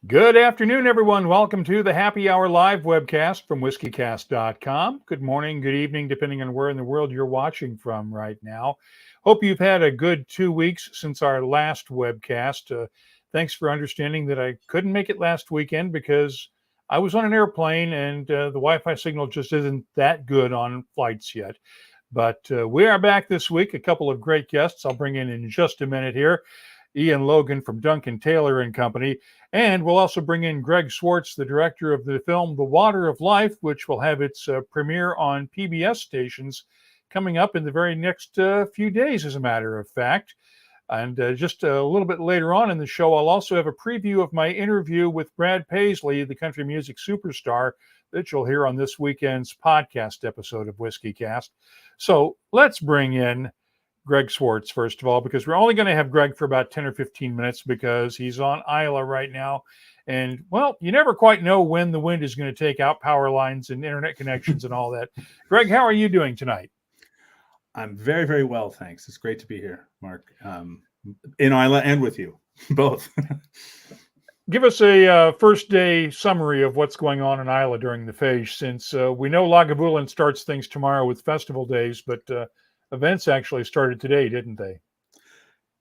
Good afternoon, everyone. Welcome to the Happy Hour Live webcast from whiskeycast.com. Good morning, good evening, depending on where in the world you're watching from right now. Hope you've had a good 2 weeks since our last webcast. Thanks for understanding that I couldn't make it last weekend because I was on an airplane and the Wi-Fi signal just isn't that good on flights yet. But we are back this week. A couple of great guests I'll bring in just a minute here. Ian Logan from Duncan Taylor and Company. And we'll also bring in Greg Swartz, the director of the film The Water of Life, which will have its premiere on PBS stations coming up in the very next few days, as a matter of fact. And just a little bit later on in the show, I'll also have a preview of my interview with Brad Paisley, the country music superstar, that you'll hear on this weekend's podcast episode of WhiskyCast. So let's bring in Greg Swartz, first of all, because we're only going to have Greg for about 10 or 15 minutes because he's on Islay right now. And, well, you never quite know when the wind is going to take out power lines and internet connections and all that. Greg, how are you doing tonight? I'm very, very well, thanks. It's great to be here, Mark, in Islay and with you, both. Give us a first day summary of what's going on in Islay during the Feis, since we know Lagavulin starts things tomorrow with festival days, but events actually started today, didn't they?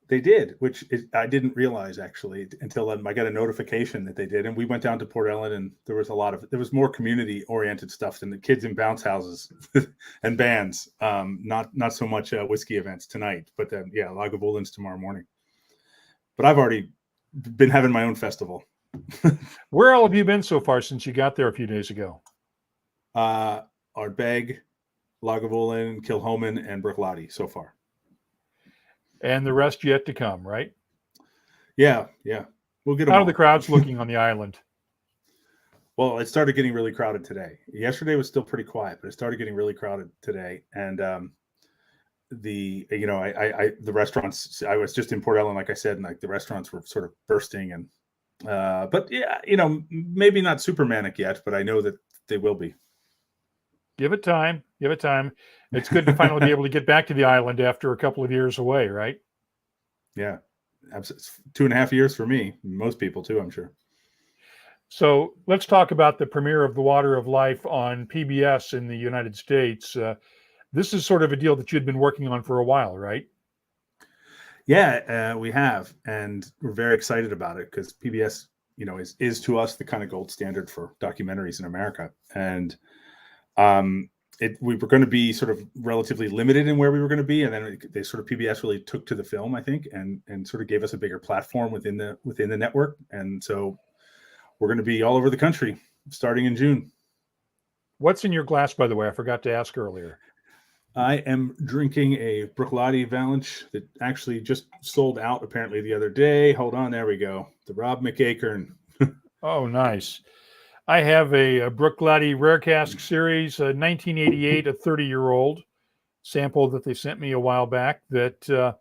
They did, which I didn't realize actually until I got a notification that they did. And we went down to Port Ellen, and there was more community oriented stuff than the kids in bounce houses and bands. Not so much whiskey events tonight, but yeah, Lagavulin's tomorrow morning. But I've already been having my own festival. Where all have you been so far since you got there a few days ago? Ardbeg, Lagavulin, Kilchoman, and Bruichladdich so far. And the rest yet to come, right? Yeah. We'll get them. How are the crowds looking on the island? Well, it started getting really crowded today. Yesterday was still pretty quiet, but it started getting really crowded today. And the restaurants, I was just in Port Ellen, like I said, and like the restaurants were sort of bursting. And but yeah, maybe not super manic yet, but I know that they will be. Give it time. It's good to finally be able to get back to the island after a couple of years away, right? Yeah. It's 2.5 years for me. Most people too, I'm sure. So let's talk about the premiere of The Water of Life on PBS in the United States. This is sort of a deal that you'd been working on for a while, right? Yeah, we have. And we're very excited about it because PBS, is to us the kind of gold standard for documentaries in America. And we were going to be sort of relatively limited in where we were going to be, and then they sort of PBS really took to the film, I think, and sort of gave us a bigger platform within the network. And so we're going to be all over the country starting in June. What's in your glass, by the way? I forgot to ask earlier. I am drinking a Bruichladdich Valanche that actually just sold out apparently the other day. Hold on, there we go. The Rob McAkern. Oh, nice. I have a Bruichladdich Rare Cask Series, 1988, a 30-year-old sample that they sent me a while back that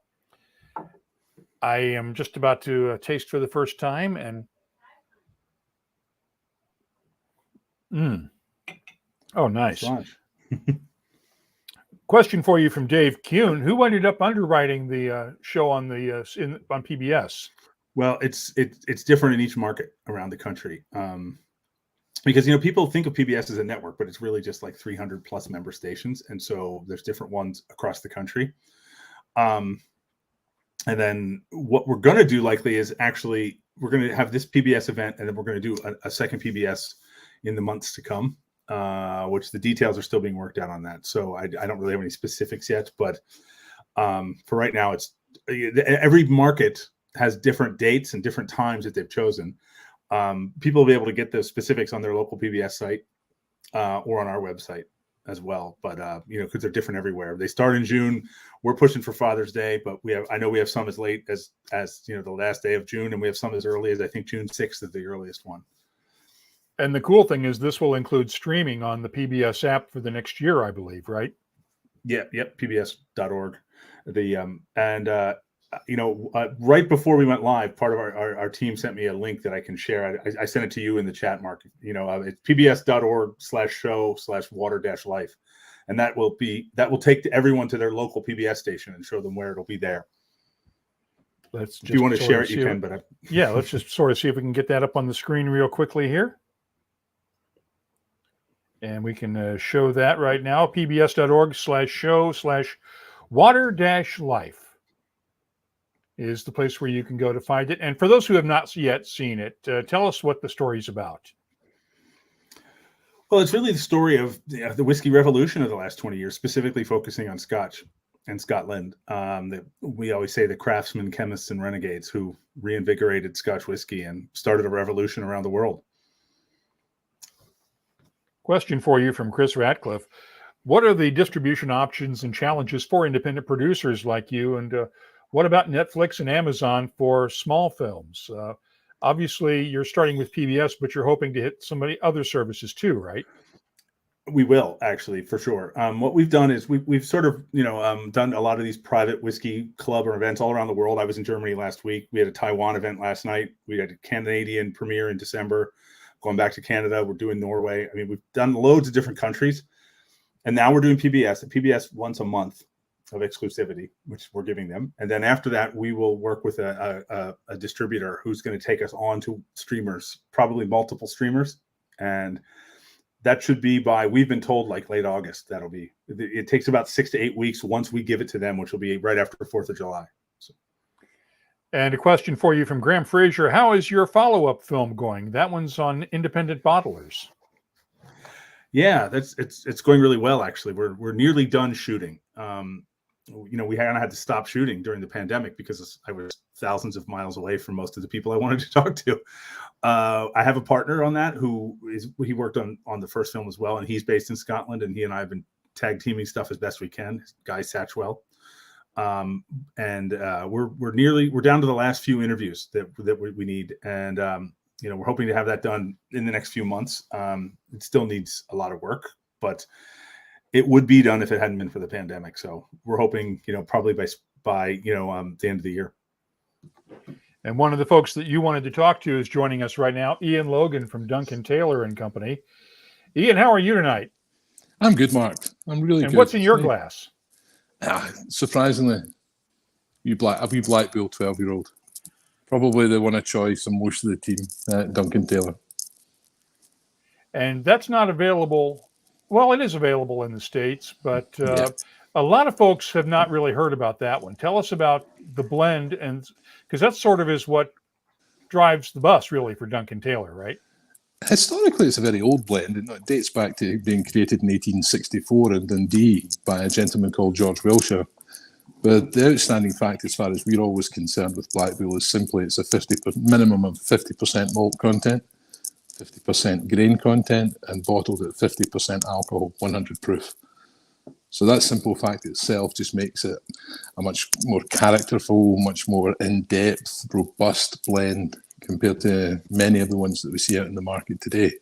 I am just about to taste for the first time. And oh, nice. Question for you from Dave Kuhn. Who ended up underwriting the show on on PBS? Well, it's different in each market around the country. Because, people think of PBS as a network, but it's really just like 300 plus member stations. And so there's different ones across the country. And then what we're going to do likely is actually, we're going to have this PBS event, and then we're going to do a second PBS in the months to come, which the details are still being worked out on that. So I don't really have any specifics yet, but for right now, every market has different dates and different times that they've chosen. People will be able to get the specifics on their local PBS site or on our website as well. But, because they're different everywhere. They start in June. We're pushing for Father's Day, but I know we have some as late as the last day of June, and we have some as early as I think June 6th is the earliest one. And the cool thing is this will include streaming on the PBS app for the next year, I believe, right? Yep, pbs.org. Right before we went live, part of our team sent me a link that I can share. I sent it to you in the chat, Mark. It's pbs.org/show/water-life. And that will take everyone to their local PBS station and show them where it'll be there. let's just if you want to sort share of it, you can. But yeah, let's just sort of see if we can get that up on the screen real quickly here. And we can show that right now, pbs.org/show/water-life is the place where you can go to find it. And for those who have not yet seen it, tell us what the story's about. Well, it's really the story of the whiskey revolution of the last 20 years, specifically focusing on Scotch and Scotland. We always say the craftsmen, chemists, and renegades who reinvigorated Scotch whiskey and started a revolution around the world. Question for you from Chris Ratcliffe. What are the distribution options and challenges for independent producers like you? And what about Netflix and Amazon for small films? Obviously, you're starting with PBS, but you're hoping to hit other services too, right? We will, actually, for sure. What we've done is we've sort of, done a lot of these private whiskey club or events all around the world. I was in Germany last week. We had a Taiwan event last night. We had a Canadian premiere in December. Going back to Canada, we're doing Norway. I mean, we've done loads of different countries. And now we're doing PBS, PBS once a month of exclusivity, which we're giving them. And then after that, we will work with a distributor who's going to take us on to streamers, probably multiple streamers. And that should be we've been told like late August. It takes about 6 to 8 weeks once we give it to them, which will be right after the 4th of July. So. And a question for you from Graham Fraser. How is your follow-up film going? That one's on independent bottlers. Yeah, it's going really well, actually. We're nearly done shooting. We had to stop shooting during the pandemic because I was thousands of miles away from most of the people I wanted to talk to. I have a partner on that he worked on the first film as well, and he's based in Scotland, and he and I have been tag teaming stuff as best we can. Guy Satchwell, we're down to the last few interviews that we need, and we're hoping to have that done in the next few months. It still needs a lot of work, but it would be done if it hadn't been for the pandemic. So we're hoping, probably by the end of the year. And one of the folks that you wanted to talk to is joining us right now, Ian Logan from Duncan Taylor and Company. Ian, how are you tonight? I'm good, Mark. I'm really good. And what's in your glass? Surprisingly, a wee Blackpool 12-year-old. Probably the one of choice on most of the team, Duncan Taylor. And that's not available. Well, it is available in the States, but a lot of folks have not really heard about that one. Tell us about the blend, and because that sort of is what drives the bus, really, for Duncan Taylor, right? Historically, it's a very old blend. It dates back to being created in 1864 in Dundee by a gentleman called George Wilshire. But the outstanding fact, as far as we're always concerned with Blackpool, is simply it's a minimum of 50% malt content, 50% grain content, and bottled at 50% alcohol, 100 proof. So that simple fact itself just makes it a much more characterful, much more in-depth, robust blend compared to many of the ones that we see out in the market today.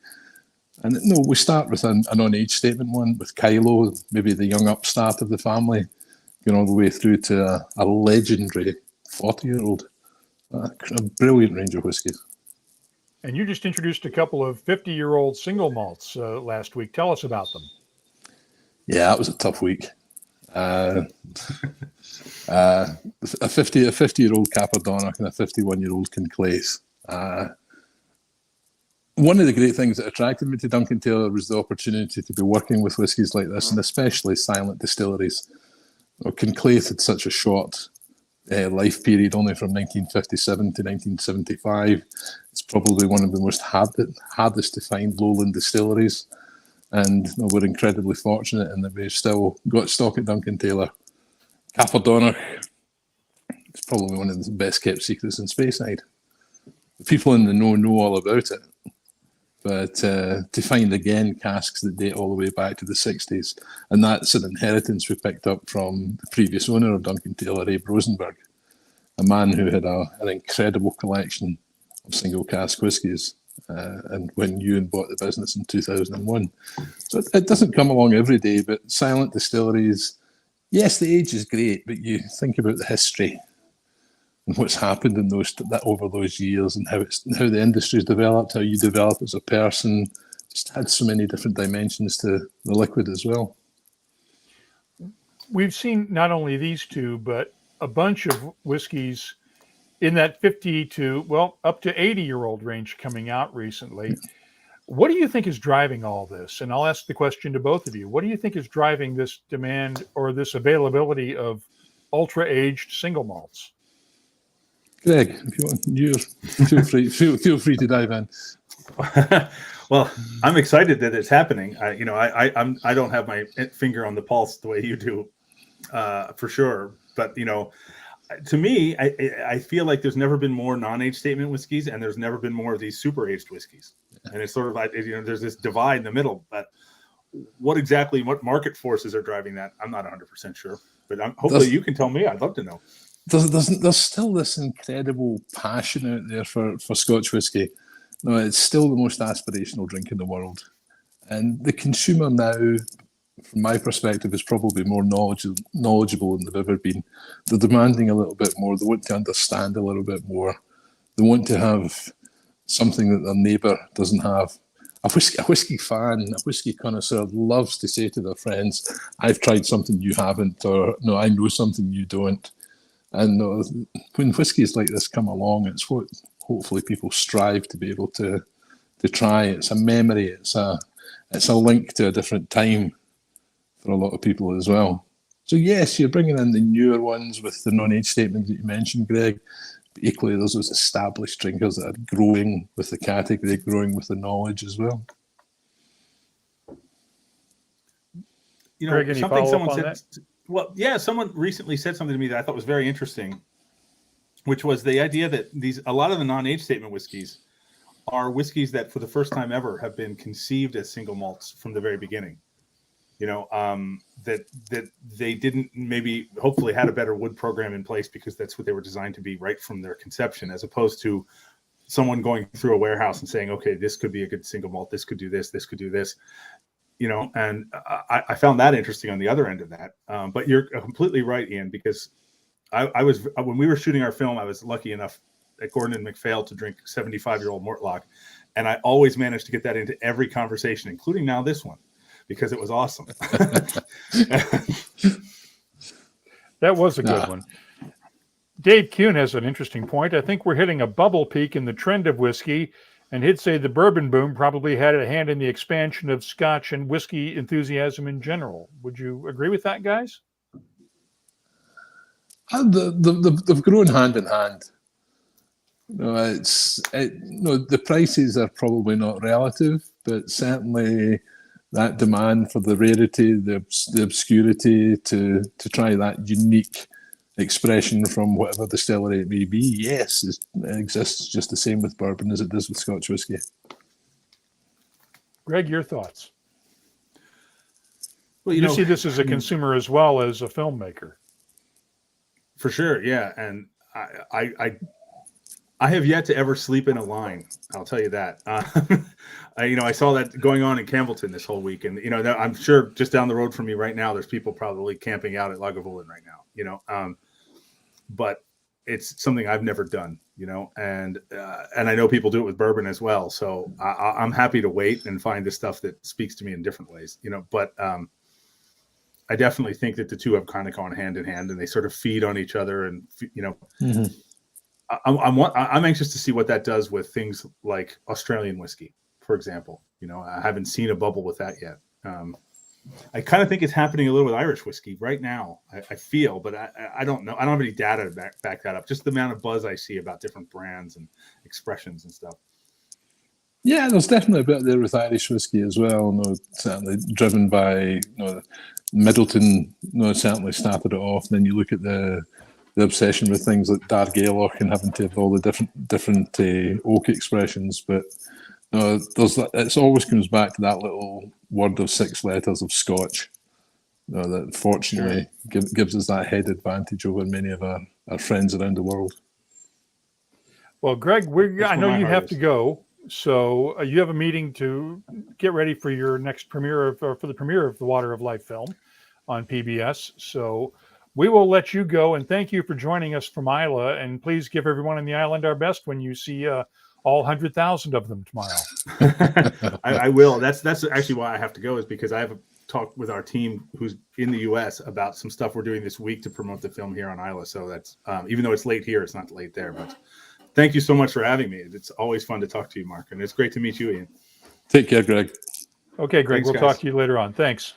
And no, we start with an on-age statement one with Kylo, maybe the young upstart of the family, going all the way through to a legendary 40-year-old. A brilliant range of whiskies. And you just introduced a couple of 50-year-old single malts last week. Tell us about them. Yeah, that was a tough week. A 50-year-old Cappadonna and a 51-year-old Conclase. One of the great things that attracted me to Duncan Taylor was the opportunity to be working with whiskies like this, and especially silent distilleries. Conclase had such a short life period, only from 1957 to 1975. It's probably one of the most hardest to find lowland distilleries. And we're incredibly fortunate in that we've still got stock at Duncan Taylor. Cappadonna, it's probably one of the best kept secrets in Speyside. The people in the know all about it. But to find again casks that date all the way back to the 60s, and that's an inheritance we picked up from the previous owner of Duncan Taylor, Abe Rosenberg, a man who had an incredible collection of single cask whiskies. And when Ewan bought the business in 2001. So it doesn't come along every day, but silent distilleries, yes, the age is great, but you think about the history and what's happened in over those years, and how the industry's developed, how you develop as a person. Just had so many different dimensions to the liquid as well. We've seen not only these two, but a bunch of whiskeys in that 50 to, well, up to 80-year-old range coming out recently. What do you think is driving all this? And I'll ask the question to both of you. What do you think is driving this demand or this availability of ultra-aged single malts? Greg, if you want, feel free to dive in. Well, I'm excited that it's happening. I don't have my finger on the pulse the way you do, for sure. But to me, I feel like there's never been more non-age statement whiskeys, and there's never been more of these super aged whiskeys. And it's sort of like, there's this divide in the middle. But what market forces are driving that, I'm not 100% sure. But hopefully you can tell me. I'd love to know. There's still this incredible passion out there for Scotch whisky. No, it's still the most aspirational drink in the world. And the consumer now, from my perspective, is probably more knowledgeable than they've ever been. They're demanding a little bit more. They want to understand a little bit more. They want to have something that their neighbour doesn't have. A whiskey fan, a whiskey connoisseur loves to say to their friends, I've tried something you haven't, or no, I know something you don't. And when whiskies like this come along, it's what hopefully people strive to be able to try. It's a memory. It's a link to a different time for a lot of people as well. So yes, you're bringing in the newer ones with the non-age statement that you mentioned, Greg. But equally, there's those established drinkers that are growing with the category, growing with the knowledge as well. Greg, any follow-up on that? Well, yeah, someone recently said something to me that I thought was very interesting, which was the idea that a lot of the non-age statement whiskeys are whiskeys that for the first time ever have been conceived as single malts from the very beginning. That they didn't hopefully had a better wood program in place because that's what they were designed to be right from their conception, as opposed to someone going through a warehouse and saying, okay, this could be a good single malt, this could do this could do this. And I found that interesting on the other end of that. But you're completely right, Ian, because I was, when we were shooting our film, I was lucky enough at Gordon and MacPhail to drink 75-year-old Mortlock. And I always managed to get that into every conversation, including now this one, because it was awesome. That was a good one. Dave Kuhn has an interesting point. I think we're hitting a bubble peak in the trend of whiskey, and he'd say the bourbon boom probably had a hand in the expansion of Scotch and whiskey enthusiasm in general. Would you agree with that, guys? They've grown hand in hand. The prices are probably not relative, but certainly that demand for the rarity, the obscurity, to try that unique expression from whatever distillery it may be, yes, it exists just the same with bourbon as it does with Scotch whisky. Greg, your thoughts? Well, you see this as a consumer as well as a filmmaker. For sure, yeah. And I have yet to ever sleep in a line. I'll tell you that. I saw that going on in Campbellton this whole week, and I'm sure just down the road from me right now, there's people probably camping out at Lagavulin right now. But it's something I've never done. And I know people do it with bourbon as well. So I'm happy to wait and find the stuff that speaks to me in different ways. But I definitely think that the two have kind of gone hand in hand, and they sort of feed on each other. And Mm-hmm. I'm anxious to see what that does with things like Australian whiskey, for example. I haven't seen a bubble with that yet. I kind of think it's happening a little with Irish whiskey right now. I feel, but I don't know. I don't have any data to back that up. Just the amount of buzz I see about different brands and expressions and stuff. Yeah, there's definitely a bit there with Irish whiskey as well. Certainly driven by Middleton. Certainly started it off. And then you look at the obsession with things like Dargailloch and having to have all the different oak expressions, but it always comes back to that little word of 6 letters of Scotch that fortunately gives us that head advantage over many of our friends around the world. Well, Greg, I know you have to go, so you have a meeting to get ready for your next premiere for the premiere of the Water of Life film on PBS. So we will let you go, and thank you for joining us from Islay. And please give everyone in the island our best when you see all 100,000 of them tomorrow. I will. That's actually why I have to go, is because I have talk with our team who's in the U.S. about some stuff we're doing this week to promote the film here on Islay. So that's even though it's late here, it's not late there. But thank you so much for having me. It's always fun to talk to you, Mark, and it's great to meet you, Ian. Take care, Greg. Okay, Greg, Thanks, we'll guys. talk to you later on. Thanks.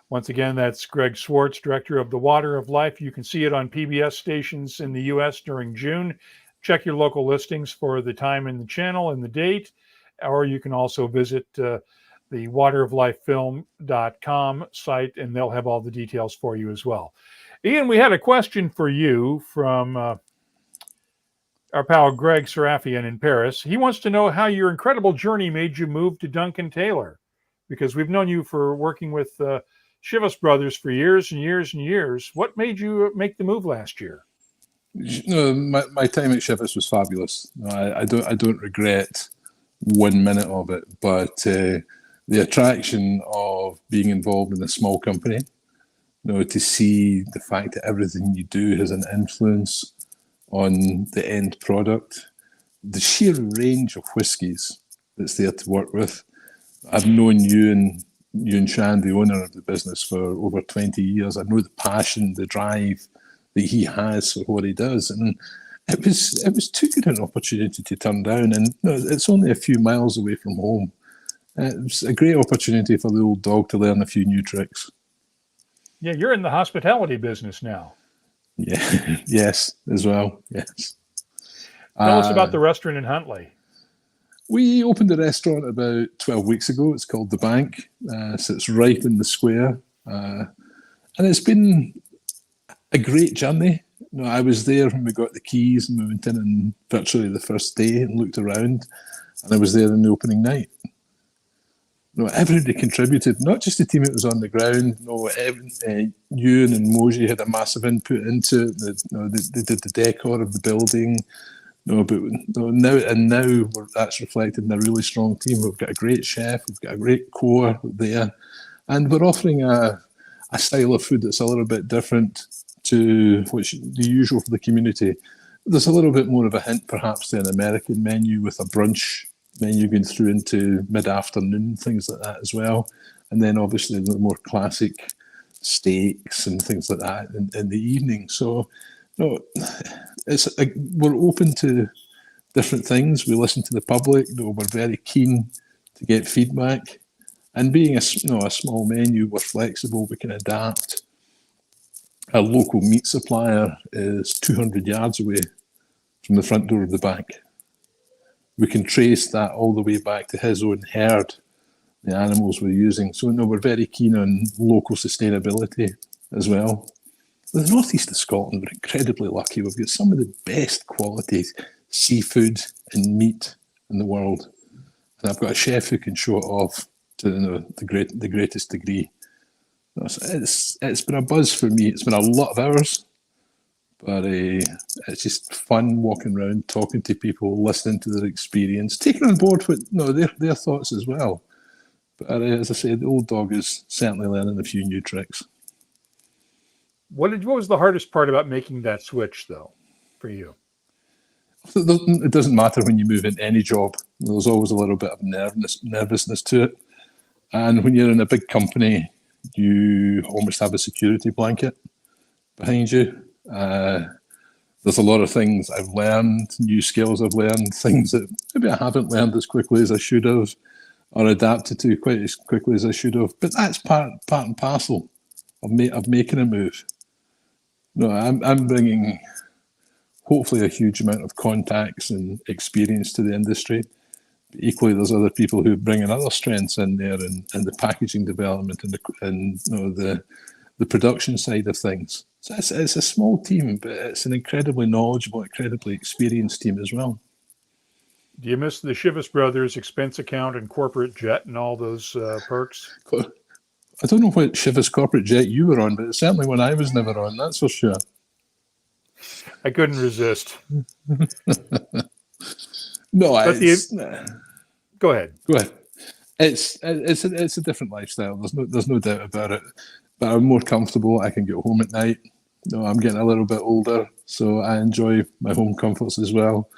Once again, that's Greg Swartz, director of The Water of Life. You can see it on PBS stations in the U.S. during June. Check your local listings for the time and the channel and the date, or you can also visit the wateroflifefilm.com site, and they'll have all the details for you as well. Ian, we had a question for you from our pal Greg Sarafian in Paris. He wants to know how your incredible journey made you move to Duncan Taylor, because we've known you for working with Chivas Brothers for years and years and years. What made you make the move last year? My time at Chivas was fabulous. I don't regret 1 minute of it, but the attraction of being involved in a small company, to see the fact that everything you do has an influence on the end product, the sheer range of whiskies that's there to work with. I've known Ewan Shan, the owner of the business, for over 20 years. I know the passion, the drive that he has for what he does, and it was too good an opportunity to turn down. And it's only a few miles away from home. It was a great opportunity for the old dog to learn a few new tricks. Yeah, you're in the hospitality business now. Yeah, yes, as well. Yes. Tell us about the restaurant in Huntley. We opened the restaurant about 12 weeks ago. It's called The Bank. So it's right in the square. And it's been a great journey. I was there when we got the keys and we went in on virtually the first day and looked around. And I was there on the opening night. Everybody contributed, not just the team that was on the ground. Ewan and Moji had a massive input into it. They did the decor of the building. Now that's reflected in a really strong team. We've got a great chef, we've got a great core there, and we're offering a style of food that's a little bit different to what's the usual for the community. There's a little bit more of a hint, perhaps, to an American menu, with a brunch menu going through into mid-afternoon, things like that as well. And then obviously the more classic steaks and things like that in the evening. So we're open to different things. We listen to the public. We're very keen to get feedback. And being a small menu, we're flexible. We can adapt. Our local meat supplier is 200 yards away from the front door of the bank. We can trace that all the way back to his own herd, the animals we're using. So we're very keen on local sustainability as well. The northeast of Scotland, we're incredibly lucky. We've got some of the best quality seafood and meat in the world. And I've got a chef who can show it off to the greatest degree. It's been a buzz for me. It's been a lot of hours, but it's just fun walking around, talking to people, listening to their experience, taking on board their thoughts as well. But as I say, the old dog is certainly learning a few new tricks. What was the hardest part about making that switch, though, for you? It doesn't matter when you move into any job. There's always a little bit of nervousness to it. And when you're in a big company, you almost have a security blanket behind you. There's a lot of things I've learned, new skills I've learned, things that maybe I haven't learned as quickly as I should have, or adapted to quite as quickly as I should have. But that's part and parcel of making a move. I'm bringing hopefully a huge amount of contacts and experience to the industry. But equally, there's other people who bring in other strengths in there, and the packaging development and the production side of things. So it's a small team, but it's an incredibly knowledgeable, incredibly experienced team as well. Do you miss the Chivas Brothers expense account and corporate jet and all those perks? I don't know what Chivas corporate jet you were on, but it's certainly one I was never on, that's for sure. I couldn't resist. No, go ahead. Go ahead. It's a different lifestyle. There's no doubt about it. But I'm more comfortable. I can get home at night. I'm getting a little bit older, so I enjoy my home comforts as well.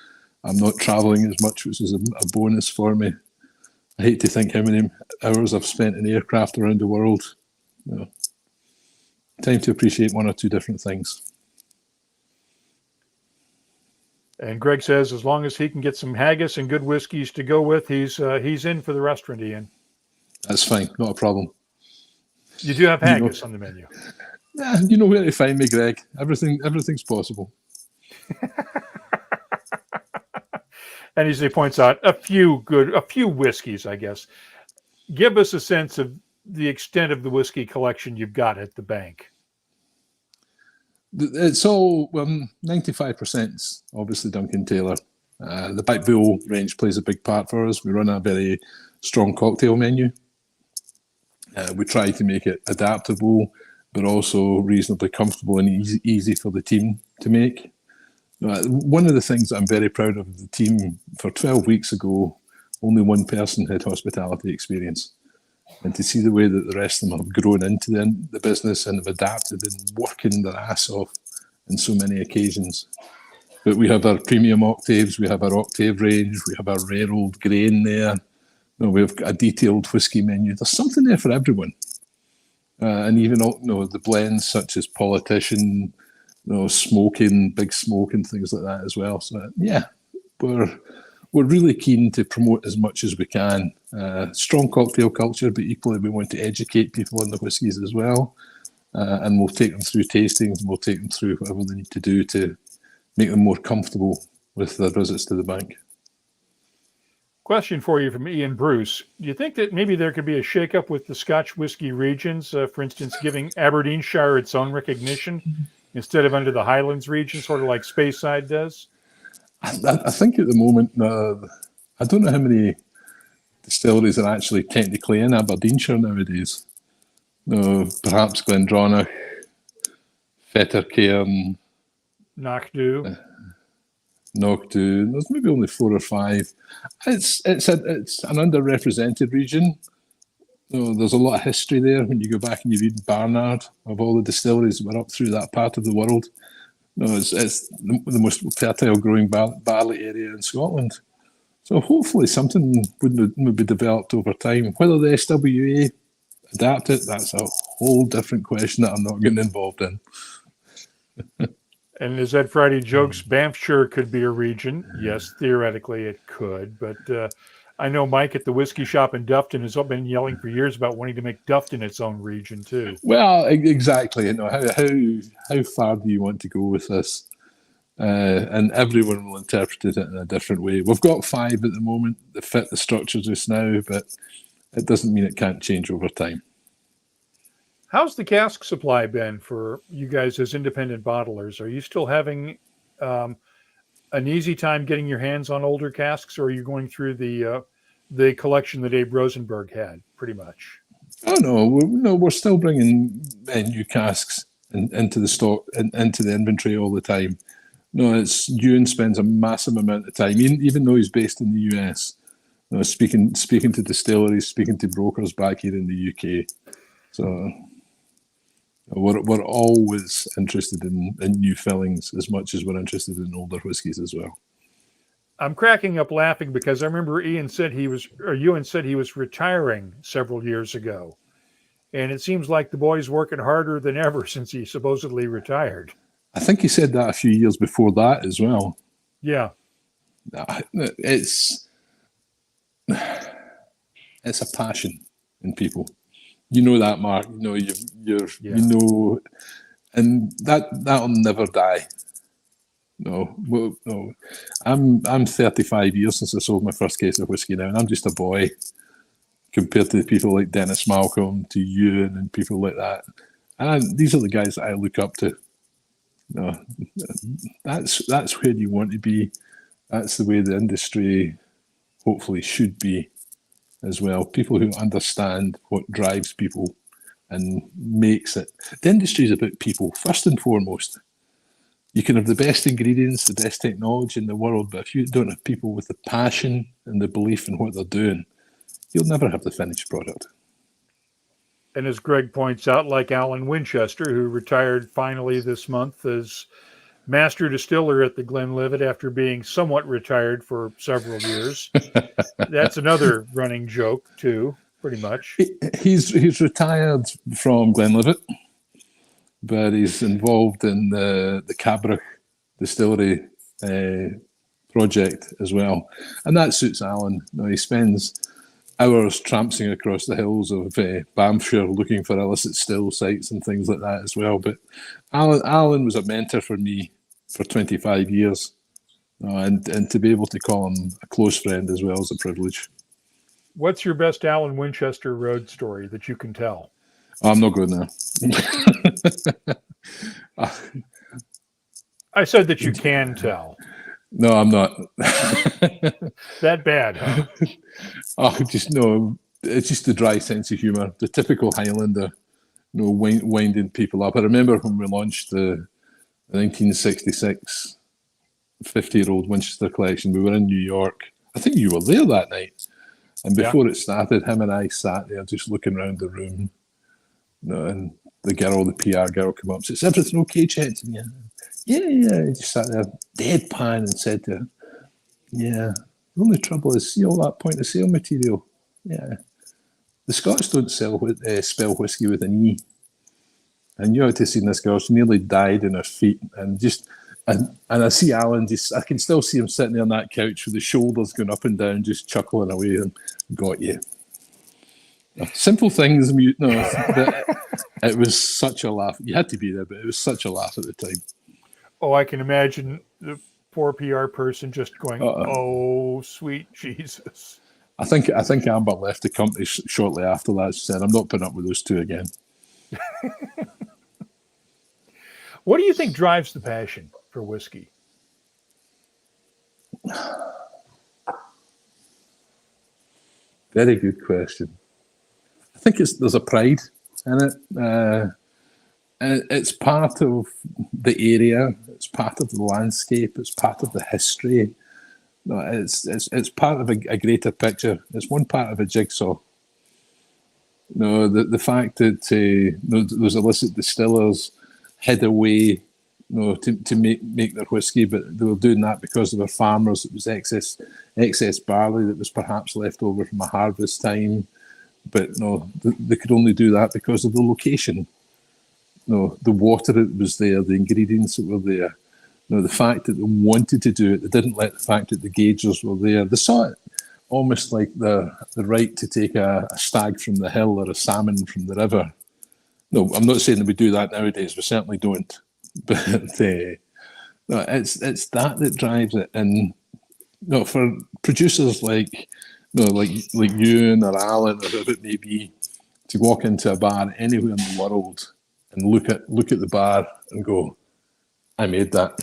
I'm not traveling as much, which is a bonus for me. I hate to think how many hours I've spent in aircraft around the world Time to appreciate one or two different things. And Greg says, as long as he can get some haggis and good whiskeys to go with, he's in for the restaurant, Ian. That's fine, not a problem. You do have haggis on the menu. You know where to find me, Greg. Everything's possible. And as he points out, a few whiskeys, I guess. Give us a sense of the extent of the whiskey collection you've got at the bank. It's all 95% is obviously Duncan Taylor. The Back Bill range plays a big part for us. We run a very strong cocktail menu. We try to make it adaptable, but also reasonably comfortable and easy for the team to make. One of the things I'm very proud of the team, for 12 weeks ago, only one person had hospitality experience. And to see the way that the rest of them have grown into the business and have adapted and working their ass off in so many occasions. But we have our premium octaves, we have our octave range, we have our rare old grain there. We have a detailed whiskey menu. There's something there for everyone. And even the blends such as Politician, smoking, big smoke and things like that as well. So yeah, we're really keen to promote as much as we can. Strong cocktail culture, but equally we want to educate people on the whiskies as well. And we'll take them through tastings and we'll take them through whatever they need to do to make them more comfortable with their visits to the bank. Question for you from Ian Bruce. Do you think that maybe there could be a shakeup with the Scotch whiskey regions, for instance, giving Aberdeenshire its own recognition instead of under the Highlands region, sort of like Speyside does? I think at the moment, I don't know how many distilleries are actually technically in Aberdeenshire nowadays. Perhaps Glendronach, Fettercairn, Knockdhu. There's maybe only 4 or 5. It's an underrepresented region. There's a lot of history there when you go back and you read Barnard of all the distilleries that were up through that part of the world. It's the most fertile growing barley area in Scotland. So hopefully something would be developed over time. Whether the SWA adapt it, that's a whole different question that I'm not getting involved in. And as Ed Friday jokes, Banffshire could be a region. Yes, theoretically it could. But I know Mike at the whiskey shop in Dufton has been yelling for years about wanting to make Dufton its own region too. Well, exactly. How far do you want to go with this? And everyone will interpret it in a different way. We've got 5 at the moment that fit the structure just now, but it doesn't mean it can't change over time. How's the cask supply been for you guys as independent bottlers? Are you still having an easy time getting your hands on older casks, or are you going through the collection that Abe Rosenberg had, pretty much? Oh no, we're still bringing new casks into the stock and into the inventory all the time. No, Ewan spends a massive amount of time, even though he's based in the US, speaking to distilleries, speaking to brokers back here in the UK. So we're always interested in new fillings as much as we're interested in older whiskies as well. I'm cracking up laughing because I remember Ewan said he was retiring several years ago. And it seems like the boy's working harder than ever since he supposedly retired. I think he said that a few years before that as well. Yeah. It's a passion in people. You know that, Mark. You know, and that'll never die. No. I'm 35 years since I sold my first case of whiskey now, and I'm just a boy compared to people like Dennis Malcolm, to Ewan, and people like that. And these are the guys that I look up to. That's where you want to be. That's the way the industry hopefully should be as well. People who understand what drives people and makes it. The industry is about people, first and foremost. You can have the best ingredients, the best technology in the world, but if you don't have people with the passion and the belief in what they're doing, you'll never have the finished product. And as Greg points out, like Alan Winchester, who retired finally this month as master distiller at the Glenlivet after being somewhat retired for several years. That's another running joke, too. pretty much. He's retired from Glenlivet, but he's involved in the Cabrach distillery project as well, and that suits Alan. He spends hours trampsing across the hills of Banffshire looking for illicit still sites and things like that as well. But Alan was a mentor for me for 25 years, and to be able to call him a close friend as well is a privilege. What's your best Alan Winchester Road story that you can tell? I'm not good now. I said that you can tell. No, I'm not. That bad, huh? It's just the dry sense of humour, the typical Highlander, winding people up. I remember when we launched the 1966 50-year-old Winchester collection, we were in New York. I think you were there that night. And before it started, him and I sat there just looking around the room. And the PR girl came up and said, "Is everything okay, Chet?" Yeah. He just sat there deadpan and said to her, "Yeah, the only trouble is, see all that point of sale material? Yeah. The Scots don't spell whiskey with an E." And you ought to have seen this girl. She nearly died in her feet. And I see Alan, I can still see him sitting there on that couch with his shoulders going up and down, just chuckling away. And got you. Simple things, but it was such a laugh. You had to be there, but it was such a laugh at the time. Oh, I can imagine the poor PR person just going, "Oh, sweet Jesus." I think Amber left the company shortly after that. She said, "I'm not putting up with those two again." What do you think drives the passion for whiskey? Very good question. I think there's a pride in it. It's part of the area. It's part of the landscape. It's part of the history. No, it's part of a greater picture. It's one part of a jigsaw. The fact that those illicit distillers hid away, to make their whiskey, but they were doing that because they were farmers. It was excess barley that was perhaps left over from a harvest time, but they could only do that because of the location. The water that was there, the ingredients that were there. The fact that they wanted to do it, they didn't let the fact that the gaugers were there. They saw it almost like the right to take a stag from the hill or a salmon from the river. No, I'm not saying that we do that nowadays. We certainly don't. But it's that drives it. And for producers like you or Alan or whoever it may be, to walk into a bar anywhere in the world and look at the bar and go, "I made that.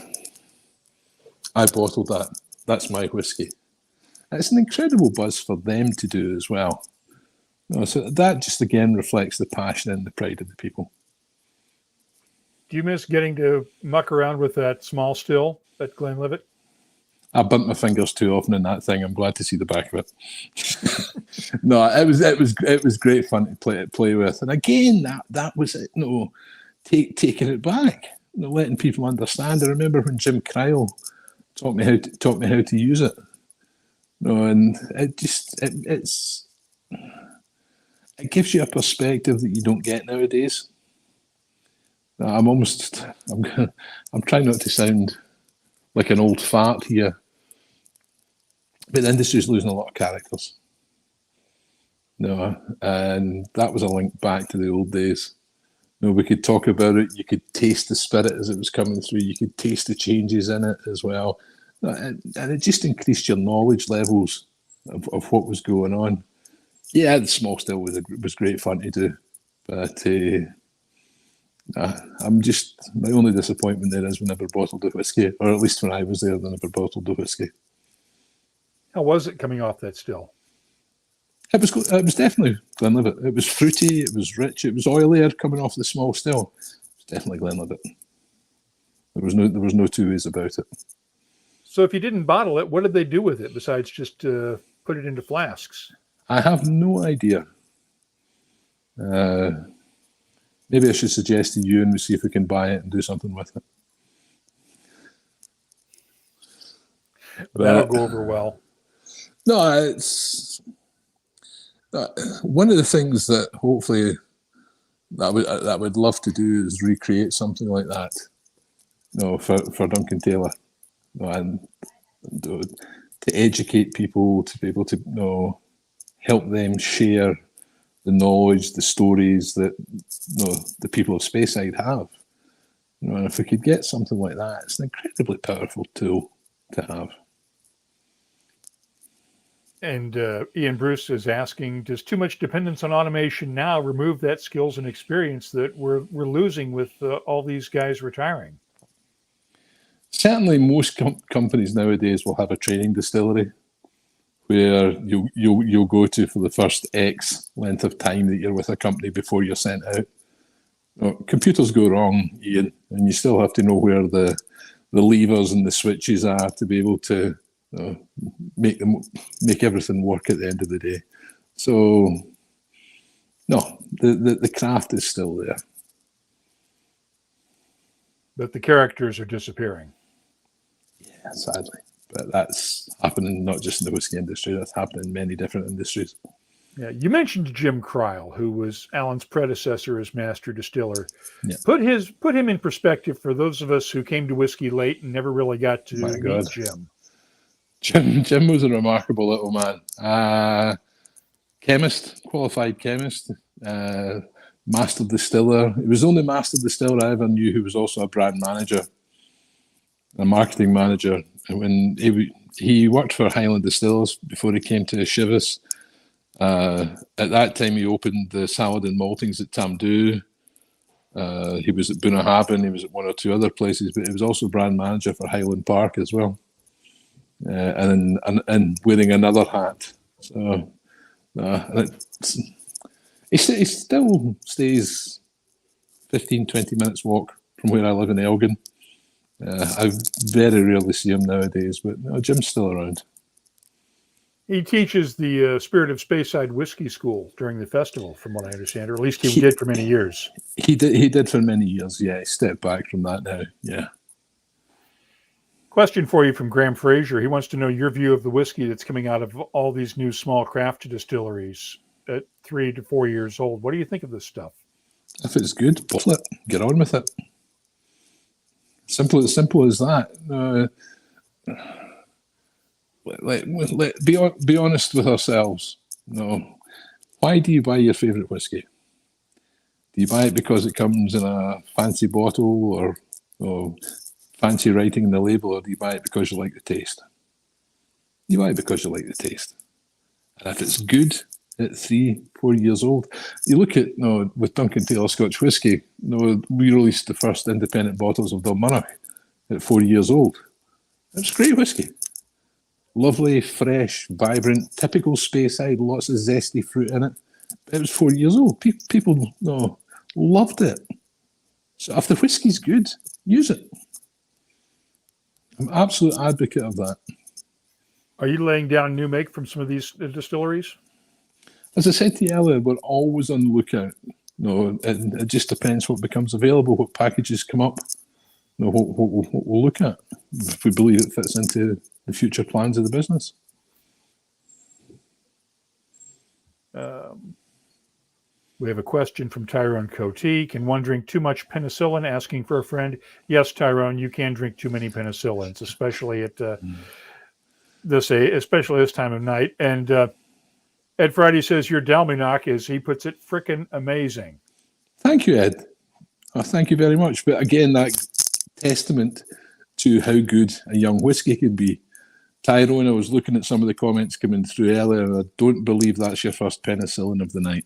I bottled that. That's my whiskey." It's an incredible buzz for them to do as well. So that just again reflects the passion and the pride of the people. Do you miss getting to muck around with that small still at Glenlivet? I bumped my fingers too often in that thing. I'm glad to see the back of it. No, it was great fun to play with. And again, that was it. Taking it back, letting people understand. I remember when Jim Cryle taught me how to use it. And it gives you a perspective that you don't get nowadays. I'm trying not to sound like an old fart here, but the industry's losing a lot of characters. And that was a link back to the old days. We could talk about it. You could taste the spirit as it was coming through. You could taste the changes in it as well. And it just increased your knowledge levels of what was going on. Yeah, the small still was great fun to do. But my only disappointment there is we never bottled the whiskey, or at least when I was there, they never bottled the whiskey. How was it coming off that still? It was definitely Glenlivet. It was fruity, it was rich, it was oilier coming off the small still. It was definitely Glenlivet. There was no two ways about it. So if you didn't bottle it, what did they do with it besides just put it into flasks? I have no idea. Maybe I should suggest to you and we see if we can buy it and do something with it. That'll go over well. No, One of the things that hopefully that I would love to do is recreate something like that, for Duncan Taylor, and to educate people, to be able to help them share the knowledge, the stories that the people of Speyside have. And if we could get something like that, it's an incredibly powerful tool to have. And Ian Bruce is asking, does too much dependence on automation now remove that skills and experience that we're losing with all these guys retiring? Certainly, most companies nowadays will have a training distillery where you'll go to for the first X length of time that you're with a company before you're sent out. Computers go wrong, Ian, and you still have to know where the levers and the switches are to be able to make everything work at the end of the day. So, no, the craft is still there. But the characters are disappearing. Yeah, sadly. But that's happening not just in the whiskey industry, that's happening in many different industries. Yeah, you mentioned Jim Kreil, who was Alan's predecessor as master distiller. Yeah. Put him in perspective for those of us who came to whiskey late and never really got to meet Jim. Jim was a remarkable little man. Chemist, qualified chemist, master distiller. He was the only master distiller I ever knew who was also a brand manager, a marketing manager. And when he worked for Highland Distillers before he came to Chivas. At that time, he opened the Salad and Maltings at Tamdhu. He was at Bunnahabhain. He was at one or two other places, but he was also brand manager for Highland Park as well. And wearing another hat. So he still stays 15, 20 minutes walk from where I live in Elgin. I very rarely see him nowadays, but Jim's still around. He teaches the Spirit of Speyside Whiskey School during the festival, from what I understand, or at least he did for many years. He did for many years, yeah. He stepped back from that now, yeah. Question for you from Graham Fraser. He wants to know your view of the whiskey that's coming out of all these new small craft distilleries at 3 to 4 years old. What do you think of this stuff? If it's good, bottle it. Get on with it. Simple as that. Be honest with ourselves. Why do you buy your favourite whiskey? Do you buy it because it comes in a fancy bottle or fancy writing in the label, or do you buy it because you like the taste? You buy it because you like the taste. And if it's good at 3, 4 years old, you look at with Duncan Taylor Scotch Whisky, we released the first independent bottles of Dalmarnock at 4 years old. It's great whiskey. Lovely, fresh, vibrant, typical Speyside, lots of zesty fruit in it. But it was 4 years old. People loved it. So if the whiskey's good, use it. I'm an absolute advocate of that. Are you laying down new make from some of these distilleries? As I said to you earlier, we're always on the lookout. It just depends what becomes available, what packages come up, what we'll look at, if we believe it fits into the future plans of the business. We have a question from Tyrone Cote. Can one drink too much penicillin? Asking for a friend. Yes, Tyrone, you can drink too many penicillins, especially at this time of night. And Ed Friday says your Dalmarnock is, he puts it, frickin' amazing. Thank you, Ed. Thank you very much. But again, that testament to how good a young whiskey could be. Tyrone, I was looking at some of the comments coming through earlier, and I don't believe that's your first penicillin of the night.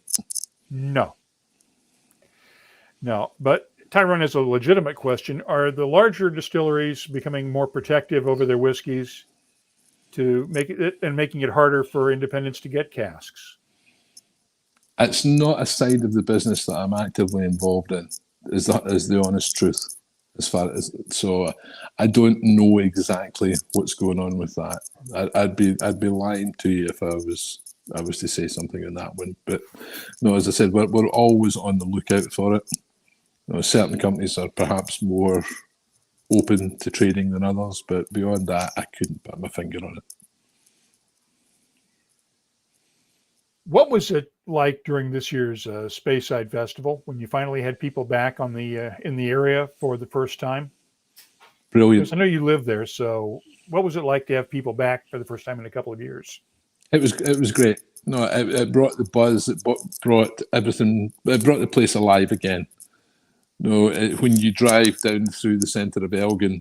No. But Tyrone has a legitimate question. Are the larger distilleries becoming more protective over their whiskeys to making it harder for independents to get casks? It's not a side of the business that I'm actively involved in, is the honest truth. So I don't know exactly what's going on with that. I'd be lying to you if I was to say something on that one. But no, as I said, we're always on the lookout for it. Certain companies are perhaps more open to trading than others, but beyond that, I couldn't put my finger on it. What was it like during this year's Speyside Festival when you finally had people back on the in the area for the first time? Brilliant. Because I know you live there, so what was it like to have people back for the first time in a couple of years? It was great. No, it brought the buzz. It brought everything. It brought the place alive again. No, when you drive down through the centre of Elgin,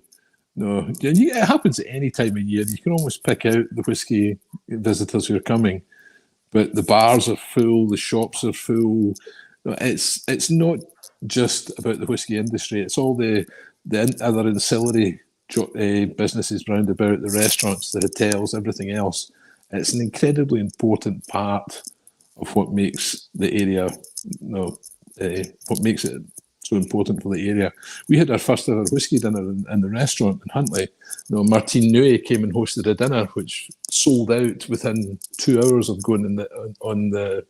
no, and it happens at any time of year. You can almost pick out the whiskey visitors who are coming, but the bars are full, the shops are full. No, it's not just about the whiskey industry. It's all the other ancillary businesses round about, the restaurants, the hotels, everything else. It's an incredibly important part of what makes the area, what makes it so important for the area. We had our first ever whiskey dinner in the restaurant in Huntly. Martine Nui came and hosted a dinner which sold out within 2 hours of going on the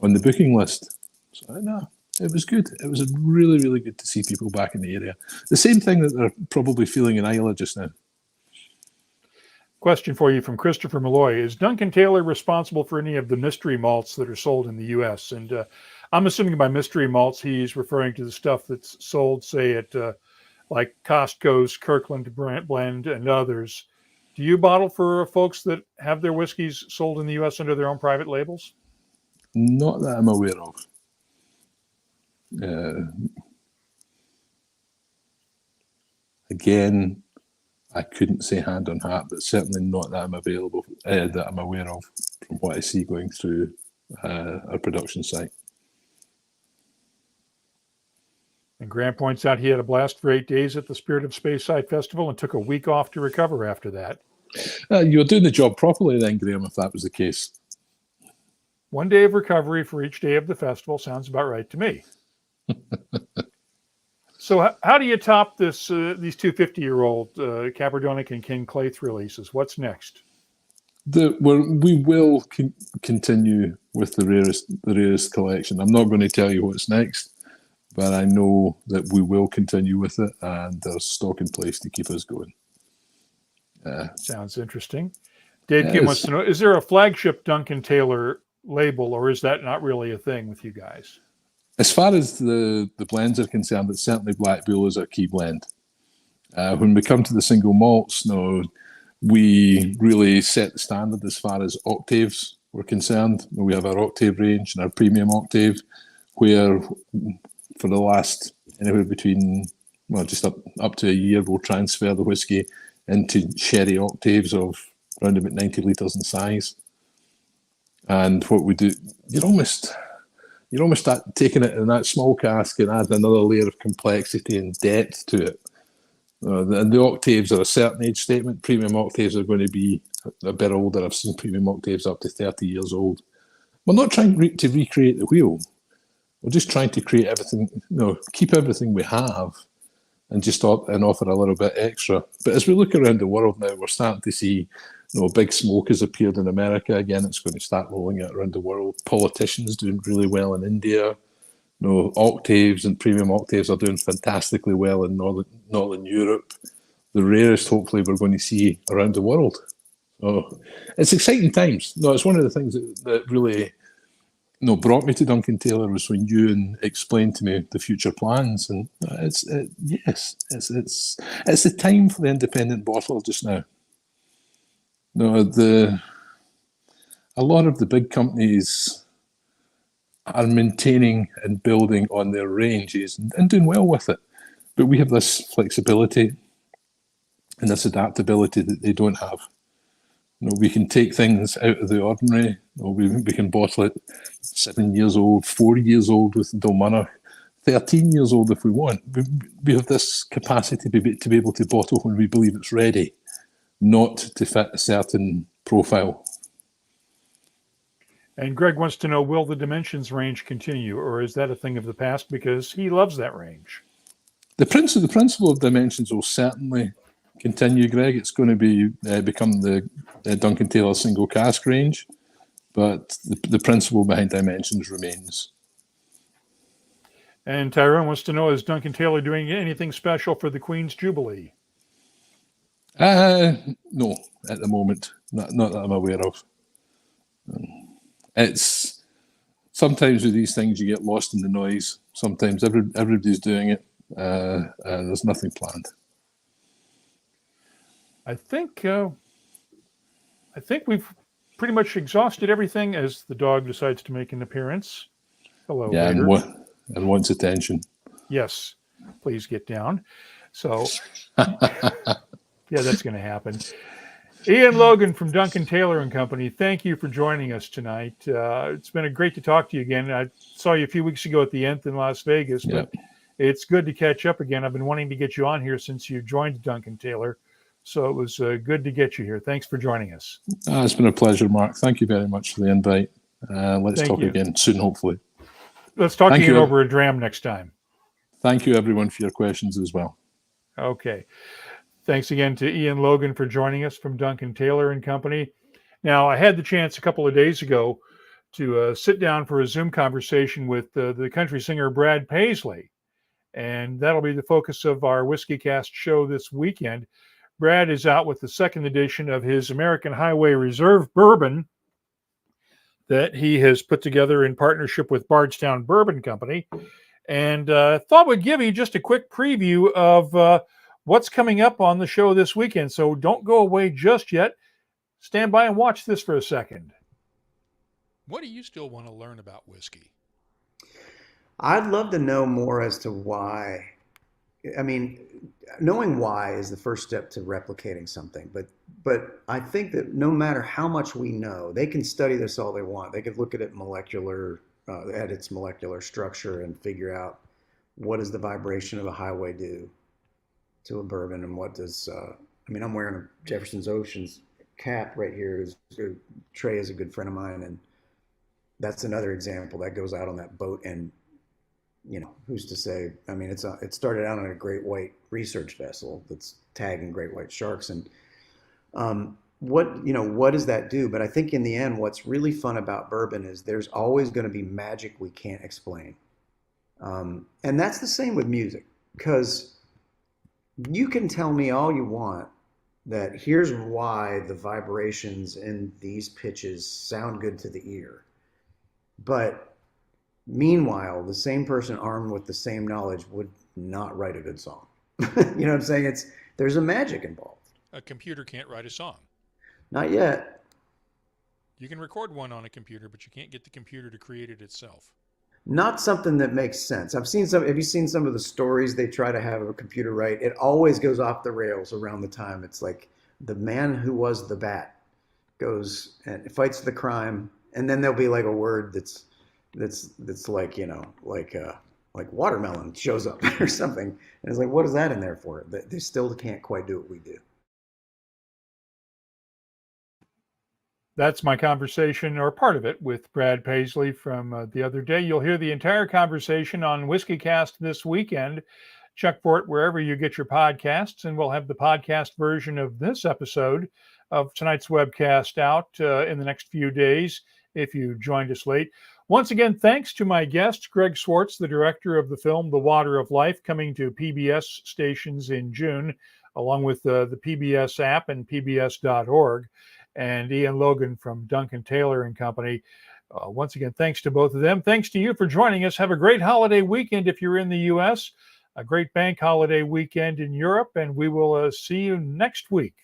booking list. So no, it was good. It was really, really good to see people back in the area. The same thing that they're probably feeling in Islay just now. Question for you from Christopher Malloy. Is Duncan Taylor responsible for any of the mystery malts that are sold in the U.S.? And I'm assuming by mystery malts, he's referring to the stuff that's sold, say, at like Costco's Kirkland Blend and others. Do you bottle for folks that have their whiskeys sold in the U.S. under their own private labels? Not that I'm aware of. Again, I couldn't say hand on heart, but certainly not that I'm aware of from what I see going through our production site. And Grant points out he had a blast for 8 days at the Spirit of Speyside Festival and took a week off to recover after that. You were doing the job properly then, Graham, if that was the case. 1 day of recovery for each day of the festival sounds about right to me. So how do you top these two 50-year-old Caperdonic and King Claith releases? What's next? We will continue with the rarest collection. I'm not going to tell you what's next, but I know that we will continue with it, and there's stock in place to keep us going. Sounds interesting. Dave Kim wants to know, is there a flagship Duncan Taylor label, or is that not really a thing with you guys? As far as the blends are concerned, it's certainly Black Bull is our key blend. When we come to the single malts, we really set the standard as far as octaves were concerned. We have our octave range and our premium octave, where for the last anywhere between just up to a year, we'll transfer the whiskey into sherry octaves of around about 90 litres in size. And what we do, you'd almost start taking it in that small cask and add another layer of complexity and depth to it. And the octaves are a certain age statement. Premium octaves are going to be a bit older. I've seen premium octaves up to 30 years old. We're not trying to recreate the wheel. We're just trying to create everything, keep everything we have and just offer a little bit extra. But as we look around the world now, we're starting to see Big Smoke has appeared in America again. It's going to start rolling out around the world. Politicians doing really well in India. Octaves and premium octaves are doing fantastically well in Northern Europe. The rarest, hopefully, we're going to see around the world. So it's exciting times. It's one of the things that really brought me to Duncan Taylor was when Ewan explained to me the future plans, and it's the time for the independent bottler just now. A lot of the big companies are maintaining and building on their ranges and doing well with it. But we have this flexibility and this adaptability that they don't have. We can take things out of the ordinary. We can bottle it 7 years old, 4 years old with Dolmunner, 13 years old if we want. We have this capacity to be able to bottle when we believe it's ready, not to fit a certain profile. And Greg wants to know, will the Dimensions range continue, or is that a thing of the past because he loves that range? The principle of Dimensions will certainly continue, Greg. It's going to become the Duncan Taylor single cask range, but the principle behind Dimensions remains. And Tyrone wants to know, is Duncan Taylor doing anything special for the Queen's Jubilee? No, at the moment. Not that I'm aware of. It's sometimes with these things you get lost in the noise. Sometimes everybody's doing it, and there's nothing planned. I think we've pretty much exhausted everything as the dog decides to make an appearance. Hello, Yeah, Vader. and wants attention. Yes, please get down. So, yeah, that's going to happen. Ian Logan from Duncan Taylor and Company, thank you for joining us tonight. It's been great to talk to you again. I saw you a few weeks ago at the Nth in Las Vegas, but it's good to catch up again. I've been wanting to get you on here since you joined Duncan Taylor, so it was good to get you here. Thanks for joining us. It's been a pleasure, Mark. Thank you very much for the invite. Let's talk again soon, hopefully. Let's talk again over a dram next time. Thank you, everyone, for your questions as well. Okay. Thanks again to Ian Logan for joining us from Duncan Taylor and Company. Now, I had the chance a couple of days ago to sit down for a Zoom conversation with the country singer Brad Paisley, and that'll be the focus of our WhiskyCast show this weekend. Brad is out with the second edition of his American Highway Reserve bourbon that he has put together in partnership with Bardstown Bourbon Company, and thought we'd give you just a quick preview of what's coming up on the show this weekend. So don't go away just yet. Stand by and watch this for a second. What do you still want to learn about whiskey? I'd love to know more as to why. I mean, knowing why is the first step to replicating something. But I think that no matter how much we know, they can study this all they want. They could look at it at its molecular structure and figure out what does the vibration of a highway do to a bourbon, and what does I'm wearing a Jefferson's Oceans cap right here. Trey is a good friend of mine, and that's another example that goes out on that boat. And who's to say? I mean, it started out on a great white research vessel that's tagging great white sharks, and what does that do? But I think in the end, what's really fun about bourbon is there's always going to be magic we can't explain, and that's the same with music, because you can tell me all you want that here's why the vibrations in these pitches sound good to the ear. But meanwhile, the same person armed with the same knowledge would not write a good song. You know what I'm saying? There's a magic involved. A computer can't write a song. Not yet. You can record one on a computer, but you can't get the computer to create it itself. Not something that makes sense. Have you seen some of the stories they try to have a computer write? It always goes off the rails around the time. It's like the man who was the bat goes and fights the crime, and then there'll be like a word that's like, like watermelon shows up or something. And it's like, what is that in there for? They still can't quite do what we do. That's my conversation, or part of it, with Brad Paisley from the other day. You'll hear the entire conversation on WhiskyCast this weekend. Check for it wherever you get your podcasts, and we'll have the podcast version of this episode of tonight's webcast out in the next few days if you joined us late. Once again, thanks to my guest, Greg Swartz, the director of the film The Water of Life, coming to PBS stations in June, along with the PBS app and pbs.org. And Ian Logan from Duncan Taylor and Company. Once again, thanks to both of them. Thanks to you for joining us. Have a great holiday weekend if you're in the U.S., a great bank holiday weekend in Europe, and we will see you next week.